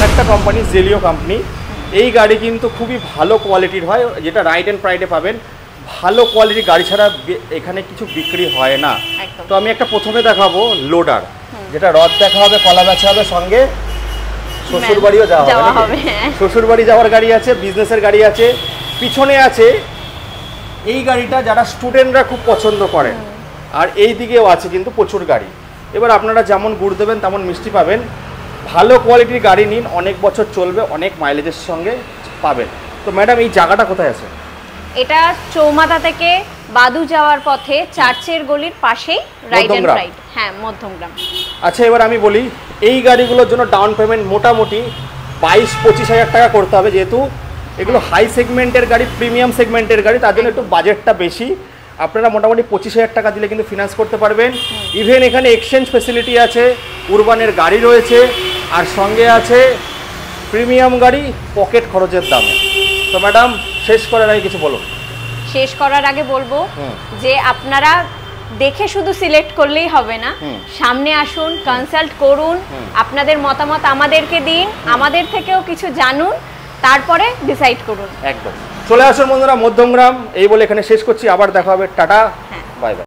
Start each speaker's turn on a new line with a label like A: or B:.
A: আরেকটা company Zelio company, এই গাড়ি কিন্তু খুবই ভালো কোয়ালিটির হয়, যেটা রাইড অ্যান্ড প্রাইডে পাবেন। ভালো কোয়ালিটির গাড়ি ছাড়া এখানে কিছু বিক্রি হয় না। তো আমি একটা প্রথমে দেখাবো লোডার, যেটা রথ দেখা হবে, কলা বেচা হবে, সঙ্গে শ্বশুর বাড়িও যাওয়া হবে। শ্বশুর বাড়ি যাওয়ার গাড়ি আছে, বিজনেসের গাড়ি আছে। পিছনে আছে এই গাড়িটা যারা স্টুডেন্টরা খুব পছন্দ করেন, আর এই দিকেও আছে কিন্তু প্রচুর গাড়ি। এবার আপনারা যেমন গুড় দেবেন তেমন মিষ্টি পাবেন। ভালো কোয়ালিটির গাড়ি নিন, অনেক বছর চলবে, অনেক মাইলেজের সঙ্গে পাবেন। তো ম্যাডাম এই জায়গাটা কোথায় আছে?
B: এটা চৌমাথা থেকে বাদু যাওয়ার পথে চার্চের গলির পাশেই, রাইট এন্ড রাইট। হ্যাঁ, মধ্যমগ্রাম।
A: আচ্ছা, এবার আমি বলি এই গাড়িগুলোর জন্য ডাউন পেমেন্ট মোটামুটি 22-25 হাজার টাকা করতে হবে, যেহেতু এগুলো হাই সেগমেন্টের গাড়ি, প্রিমিয়াম সেগমেন্টের গাড়ি, তার জন্য একটু বাজেটটা বেশি। আপনারা মোটামুটি 25 হাজার টাকা দিলে কিন্তু ফিনান্স করতে পারবেন। ইভেন এখানে এক্সচেঞ্জ ফেসিলিটি আছে, উরবানের গাড়ি রয়েছে, আর সঙ্গে আছে প্রিমিয়াম গাড়ি পকেট খরচের দামে। তো ম্যাডাম শেষ করার আগে কিছু বলো।
B: শেষ করার আগে বলবো যে আপনারা দেখে শুধু সিলেক্ট করলেই হবে না, সামনে আসুন, কনসাল্ট করুন, আপনাদের মতামত আমাদেরকে দিন, আমাদের থেকেও কিছু জানুন, তারপরে ডিসাইড করুন।
A: একদম চলে আসুন বন্ধুরা মধ্যমগ্রাম। এই বলে এখানে শেষ করছি, আবার দেখা হবে। Tata, bye bye.